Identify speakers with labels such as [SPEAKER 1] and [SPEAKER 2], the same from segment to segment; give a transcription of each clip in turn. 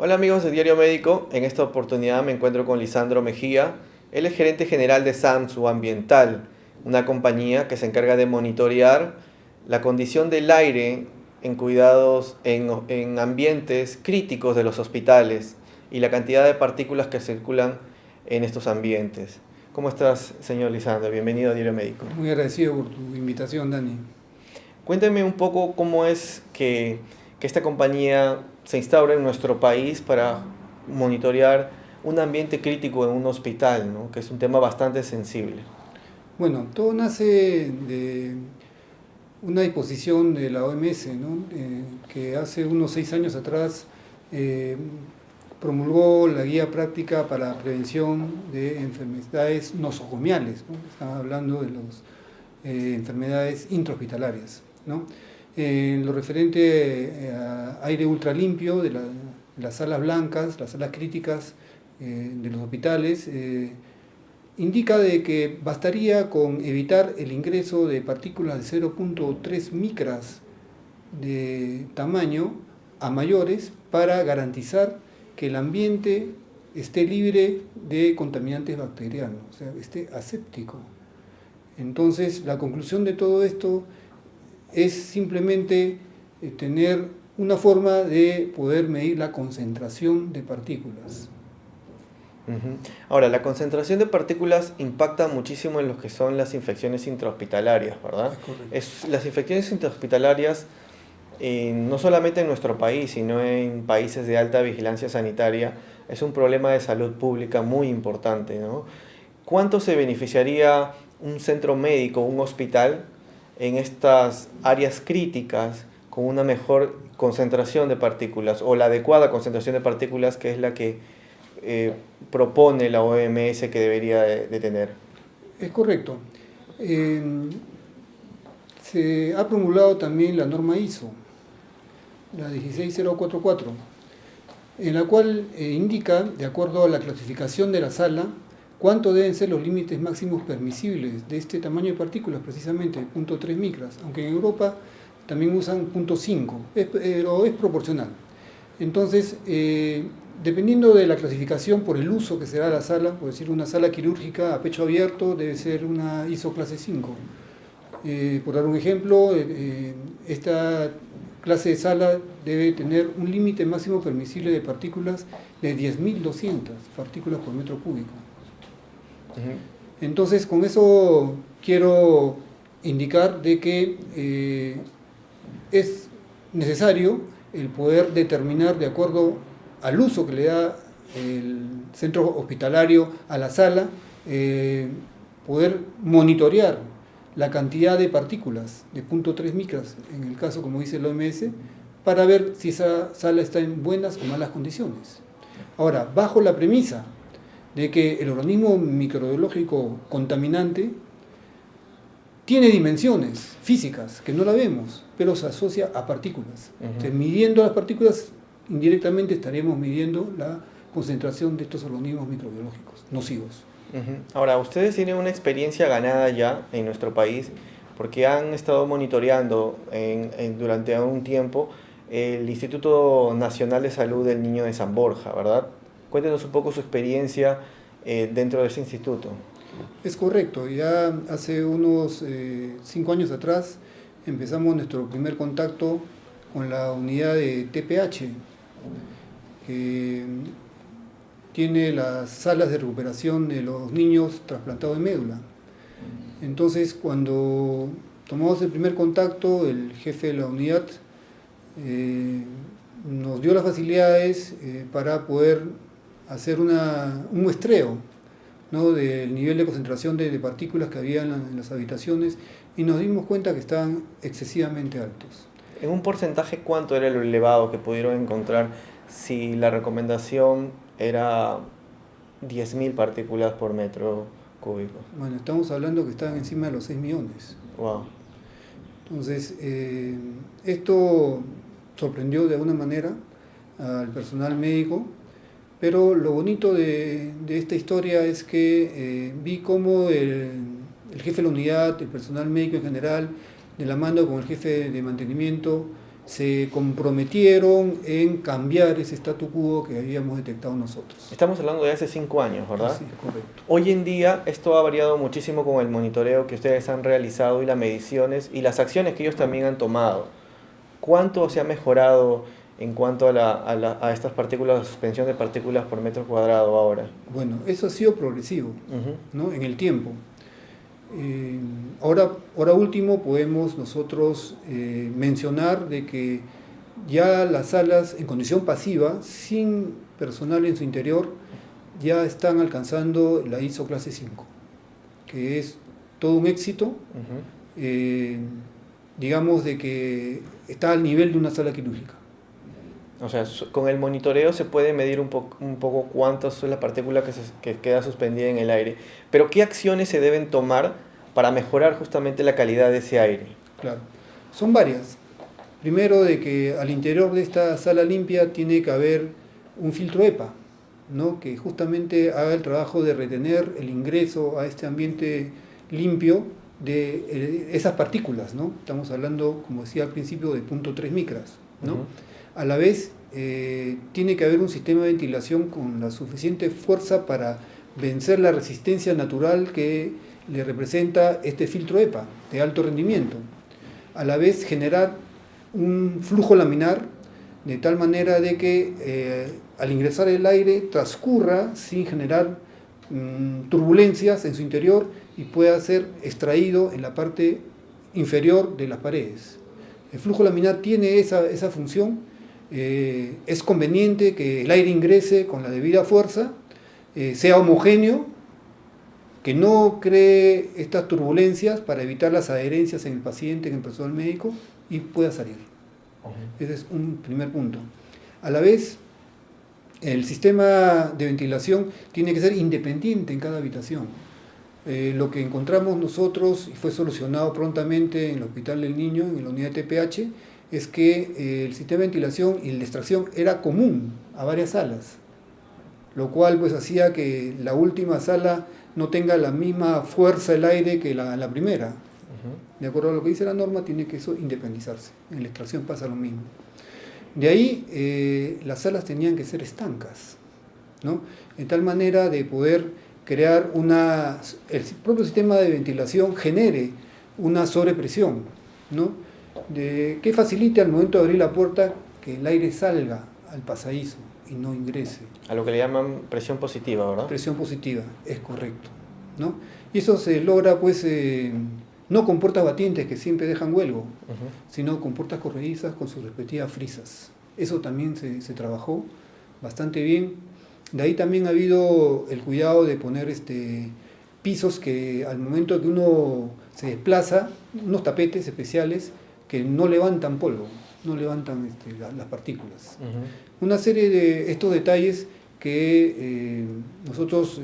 [SPEAKER 1] Hola amigos de Diario Médico, en esta oportunidad me encuentro con Lisandro Mejía. Él es gerente general de Samsung Ambiental, una compañía que se encarga de monitorear la condición del aire en cuidados en ambientes críticos de los hospitales y la cantidad de partículas que circulan en estos ambientes. ¿Cómo estás, señor Lisandro? Bienvenido a Diario Médico.
[SPEAKER 2] Muy agradecido por tu invitación, Dani.
[SPEAKER 1] Cuéntame un poco cómo es que esta compañía se instaura en nuestro país para monitorear un ambiente crítico en un hospital, ¿no? Que es un tema bastante sensible.
[SPEAKER 2] Bueno, todo nace de una disposición de la OMS, ¿no? Que hace unos 6 años atrás eh, promulgó la guía práctica para la prevención de enfermedades nosocomiales, ¿no? Estamos hablando de las enfermedades intrahospitalarias, ¿no? En lo referente a aire ultralimpio de las salas blancas, las salas críticas de los hospitales, indica de que bastaría con evitar el ingreso de partículas de 0.3 micras de tamaño a mayores para garantizar que el ambiente esté libre de contaminantes bacterianos, o sea, esté aséptico. Entonces, la conclusión de todo esto es simplemente tener una forma de poder medir la concentración de partículas.
[SPEAKER 1] Ahora, la concentración de partículas impacta muchísimo en lo que son las infecciones intrahospitalarias, ¿verdad? Las infecciones intrahospitalarias, no solamente en nuestro país, sino en países de alta vigilancia sanitaria, es un problema de salud pública muy importante, ¿no? ¿Cuánto se beneficiaría un centro médico, un hospital, en estas áreas críticas con una mejor concentración de partículas o la adecuada concentración de partículas, que es la que propone la OMS que debería de tener?
[SPEAKER 2] Es correcto. Se ha promulgado también la norma ISO, la 16044, en la cual indica, de acuerdo a la clasificación de la sala, cuánto deben ser los límites máximos permisibles de este tamaño de partículas, precisamente 0.3 micras, aunque en Europa también usan 0.5, pero es proporcional. Entonces, dependiendo de la clasificación por el uso que se da a la sala, por decir una sala quirúrgica a pecho abierto debe ser una ISO clase 5. Por dar un ejemplo, esta clase de sala debe tener un límite máximo permisible de partículas de 10.200 partículas por metro cúbico. Entonces, con eso quiero indicar de que es necesario el poder determinar, de acuerdo al uso que le da el centro hospitalario a la sala, poder monitorear la cantidad de partículas de 0.3 micras, en el caso, como dice la OMS, para ver si esa sala está en buenas o malas condiciones. Ahora, bajo la premisa de que el organismo microbiológico contaminante tiene dimensiones físicas que no la vemos, pero se asocia a partículas. Entonces, midiendo las partículas, indirectamente estaremos midiendo la concentración de estos organismos microbiológicos nocivos.
[SPEAKER 1] Ahora, ustedes tienen una experiencia ganada ya en nuestro país porque han estado monitoreando durante un tiempo el Instituto Nacional de Salud del Niño de San Borja, ¿verdad? Cuéntenos un poco su experiencia dentro de ese instituto.
[SPEAKER 2] Es correcto, ya hace unos 5 años atrás empezamos nuestro primer contacto con la unidad de TPH, que tiene las salas de recuperación de los niños trasplantados de médula. Entonces, cuando tomamos el primer contacto, el jefe de la unidad nos dio las facilidades para poder hacer un muestreo, ¿no?, del nivel de concentración de partículas que había en las habitaciones, y nos dimos cuenta que estaban excesivamente altos.
[SPEAKER 1] ¿En un porcentaje cuánto era lo elevado que pudieron encontrar si la recomendación era 10.000 partículas por metro cúbico?
[SPEAKER 2] Bueno, estamos hablando que estaban encima de los 6 millones.
[SPEAKER 1] Wow.
[SPEAKER 2] Entonces, esto sorprendió de alguna manera al personal médico, pero lo bonito de esta historia es que vi cómo el jefe de la unidad, el personal médico en general, de la mano con el jefe de mantenimiento, se comprometieron en cambiar ese statu quo que habíamos detectado nosotros.
[SPEAKER 1] Estamos hablando de hace 5 años, ¿verdad?
[SPEAKER 2] Sí, correcto.
[SPEAKER 1] Hoy en día esto ha variado muchísimo con el monitoreo que ustedes han realizado y las mediciones y las acciones que ellos también han tomado. ¿Cuánto se ha mejorado en cuanto a estas partículas, la suspensión de partículas por metro cuadrado ahora?
[SPEAKER 2] Bueno, eso ha sido progresivo, ¿no? En el tiempo. Ahora último podemos nosotros mencionar de que ya las salas en condición pasiva, sin personal en su interior, ya están alcanzando la ISO clase 5, que es todo un éxito. Digamos de que está al nivel de una sala quirúrgica.
[SPEAKER 1] O sea, con el monitoreo se puede medir un poco cuántas son las partículas que queda suspendida en el aire. Pero ¿qué acciones se deben tomar para mejorar justamente la calidad de ese aire?
[SPEAKER 2] Claro, son varias. Primero, de que al interior de esta sala limpia tiene que haber un filtro EPA, ¿no? Que justamente haga el trabajo de retener el ingreso a este ambiente limpio de esas partículas, ¿no? Estamos hablando, como decía al principio, de 0.3 micras, ¿no? A la vez, tiene que haber un sistema de ventilación con la suficiente fuerza para vencer la resistencia natural que le representa este filtro EPA de alto rendimiento. A la vez, generar un flujo laminar de tal manera de que al ingresar el aire transcurra sin generar turbulencias en su interior y pueda ser extraído en la parte inferior de las paredes. El flujo laminar tiene esa función. Es conveniente que el aire ingrese con la debida fuerza, sea homogéneo, que no cree estas turbulencias para evitar las adherencias en el paciente, en el personal médico, y pueda salir. Ese es un primer punto. A la vez, el sistema de ventilación tiene que ser independiente en cada habitación. Lo que encontramos nosotros, y fue solucionado prontamente en el Hospital del Niño, en la unidad de TPH, es que el sistema de ventilación y la extracción era común a varias salas, lo cual pues hacía que la última sala no tenga la misma fuerza el aire que la primera. De acuerdo a lo que dice la norma, tiene que eso independizarse. En la extracción pasa lo mismo. De ahí, las salas tenían que ser estancas, ¿no? De tal manera de poder crear el propio sistema de ventilación genere una sobrepresión, ¿no? Que facilite al momento de abrir la puerta que el aire salga al pasadizo y no ingrese.
[SPEAKER 1] A lo que le llaman presión positiva, ¿verdad?
[SPEAKER 2] Presión positiva, es correcto, ¿no? Y eso se logra pues no con puertas batientes que siempre dejan huelgo, sino con puertas corredizas con sus respectivas frisas. Eso también se trabajó bastante bien. De ahí también ha habido el cuidado de poner pisos que al momento que uno se desplaza, unos tapetes especiales que no levantan polvo, no levantan las partículas. Una serie de estos detalles que nosotros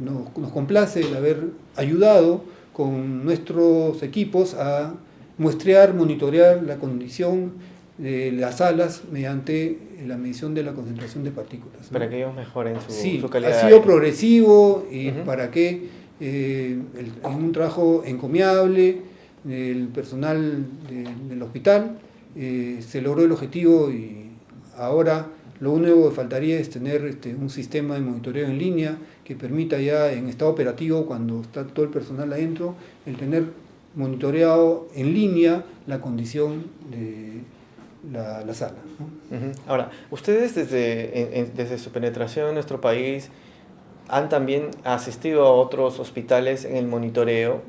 [SPEAKER 2] nos complace el haber ayudado con nuestros equipos a muestrear, monitorear la condición de las salas mediante la medición de la concentración de partículas, ¿no?
[SPEAKER 1] Para que ellos mejoren su calidad.
[SPEAKER 2] Ha sido progresivo y para que en un trabajo encomiable el personal del hospital se logró el objetivo y ahora lo único que faltaría es tener un sistema de monitoreo en línea que permita ya en estado operativo, cuando está todo el personal adentro, el tener monitoreado en línea la condición de la sala, ¿no?
[SPEAKER 1] Ahora, ustedes desde su penetración en nuestro país han también asistido a otros hospitales en el monitoreo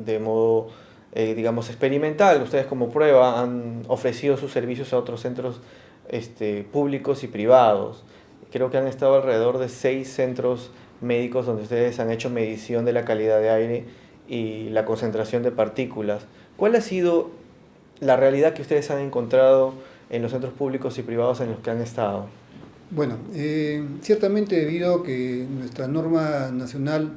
[SPEAKER 1] de modo, digamos, experimental. Ustedes como prueba han ofrecido sus servicios a otros centros públicos y privados. Creo que han estado alrededor de 6 centros médicos donde ustedes han hecho medición de la calidad de aire y la concentración de partículas. ¿Cuál ha sido la realidad que ustedes han encontrado en los centros públicos y privados en los que han estado?
[SPEAKER 2] Bueno, ciertamente debido a que nuestra norma nacional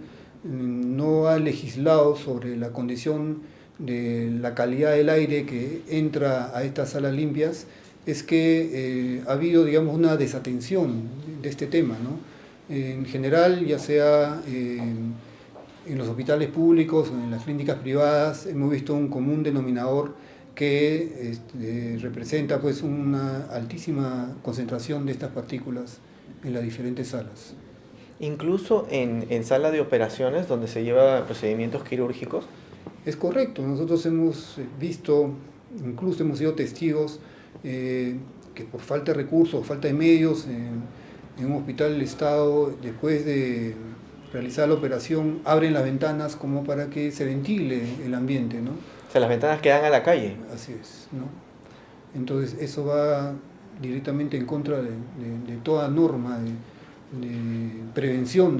[SPEAKER 2] no ha legislado sobre la condición de la calidad del aire que entra a estas salas limpias, es que ha habido, digamos, una desatención de este tema, ¿no? En general, ya sea en los hospitales públicos o en las clínicas privadas, hemos visto un común denominador que representa pues una altísima concentración de estas partículas en las diferentes salas.
[SPEAKER 1] Incluso en sala de operaciones donde se lleva procedimientos quirúrgicos.
[SPEAKER 2] Es correcto, nosotros hemos visto, incluso hemos sido testigos que por falta de recursos, falta de medios, en un hospital del Estado, después de realizar la operación, abren las ventanas como para que se ventile el ambiente, ¿no?
[SPEAKER 1] O sea, las ventanas que dan a la calle.
[SPEAKER 2] Así es, ¿no? Entonces eso va directamente en contra de toda norma de prevención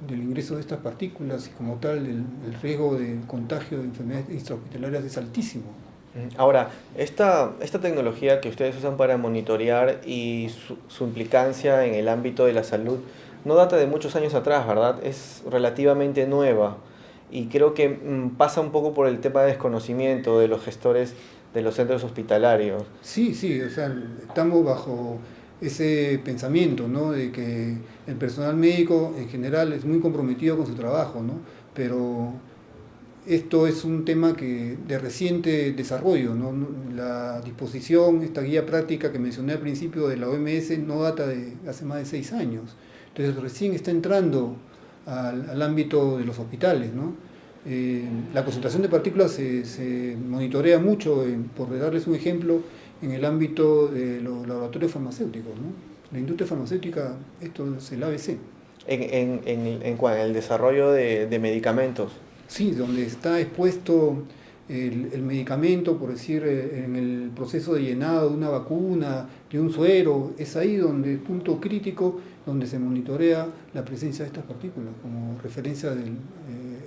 [SPEAKER 2] del ingreso de estas partículas, y como tal el riesgo de contagio de enfermedades extrahospitalarias es altísimo.
[SPEAKER 1] Ahora, esta tecnología que ustedes usan para monitorear y su implicancia en el ámbito de la salud no data de muchos años atrás, ¿verdad? Es relativamente nueva y creo que pasa un poco por el tema de desconocimiento de los gestores de los centros hospitalarios.
[SPEAKER 2] Sí, o sea, estamos bajo ese pensamiento, ¿no? De que el personal médico en general es muy comprometido con su trabajo, ¿no? Pero esto es un tema de reciente desarrollo, ¿no? La disposición, esta guía práctica que mencioné al principio de la OMS no data de hace más de 6 años. Entonces recién está entrando al ámbito de los hospitales, ¿no? La concentración de partículas se monitorea mucho, por darles un ejemplo, en el ámbito de los laboratorios farmacéuticos, ¿no? La industria farmacéutica, esto es el ABC.
[SPEAKER 1] ¿En el desarrollo de medicamentos?
[SPEAKER 2] Sí, donde está expuesto el medicamento, por decir, en el proceso de llenado de una vacuna, de un suero, es ahí donde el punto crítico, donde se monitorea la presencia de estas partículas como referencia de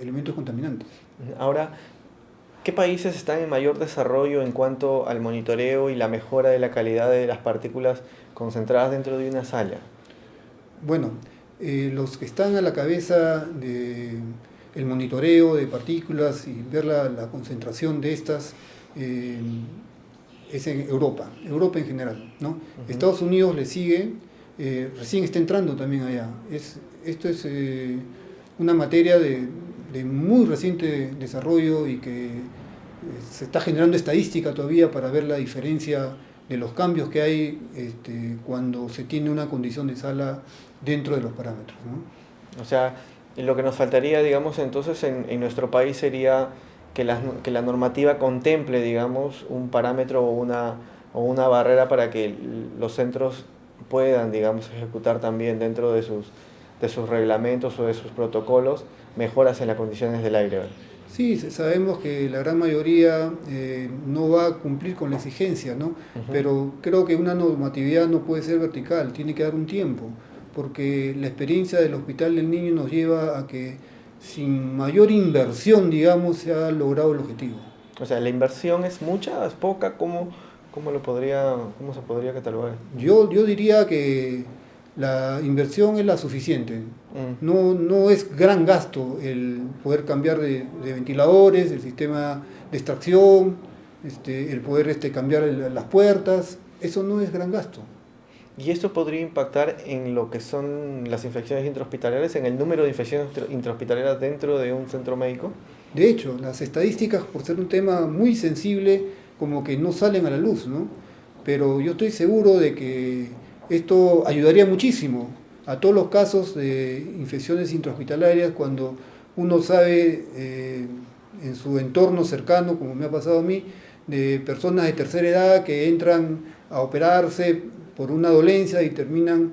[SPEAKER 2] elementos contaminantes.
[SPEAKER 1] Ahora, ¿qué países están en mayor desarrollo en cuanto al monitoreo y la mejora de la calidad de las partículas concentradas dentro de una sala?
[SPEAKER 2] Bueno, los que están a la cabeza del monitoreo de partículas y ver la concentración de estas es en Europa en general, ¿no? Estados Unidos le sigue, recién está entrando también allá. Esto es una materia de muy reciente desarrollo y que se está generando estadística todavía para ver la diferencia de los cambios que hay cuando se tiene una condición de sala dentro de los parámetros, ¿no?
[SPEAKER 1] O sea, lo que nos faltaría, digamos, entonces en nuestro país sería que la normativa contemple, digamos, un parámetro o una barrera para que los centros puedan, digamos, ejecutar también dentro de sus reglamentos o de sus protocolos mejoras en las condiciones del aire.
[SPEAKER 2] Sí, sabemos que la gran mayoría no va a cumplir con la exigencia, ¿no? Pero creo que una normatividad no puede ser vertical, tiene que dar un tiempo, porque la experiencia del Hospital del Niño nos lleva a que sin mayor inversión, digamos, se ha logrado el objetivo.
[SPEAKER 1] O sea, ¿la inversión es mucha, es poca? ¿Cómo se podría catalogar?
[SPEAKER 2] Yo diría que la inversión es la suficiente. No es gran gasto el poder cambiar de ventiladores, el sistema de extracción, el poder cambiar las puertas. Eso no es gran gasto.
[SPEAKER 1] ¿Y esto podría impactar en lo que son las infecciones intrahospitalarias, en el número de infecciones intrahospitalarias dentro de un centro médico?
[SPEAKER 2] De hecho, las estadísticas, por ser un tema muy sensible, como que no salen a la luz, ¿no? Pero yo estoy seguro de que esto ayudaría muchísimo a todos los casos de infecciones intrahospitalarias cuando uno sabe en su entorno cercano, como me ha pasado a mí, de personas de tercera edad que entran a operarse por una dolencia y terminan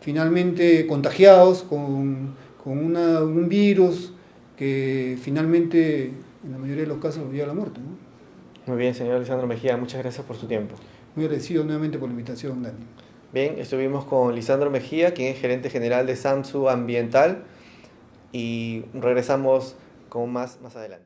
[SPEAKER 2] finalmente contagiados con un virus que finalmente, en la mayoría de los casos, los lleva a la muerte, ¿no?
[SPEAKER 1] Muy bien, señor Lisandro Mejía, muchas gracias por su tiempo.
[SPEAKER 2] Muy agradecido nuevamente por la invitación, Dani.
[SPEAKER 1] Bien, estuvimos con Lisandro Mejía, quien es gerente general de SAMSU Ambiental, y regresamos con más adelante.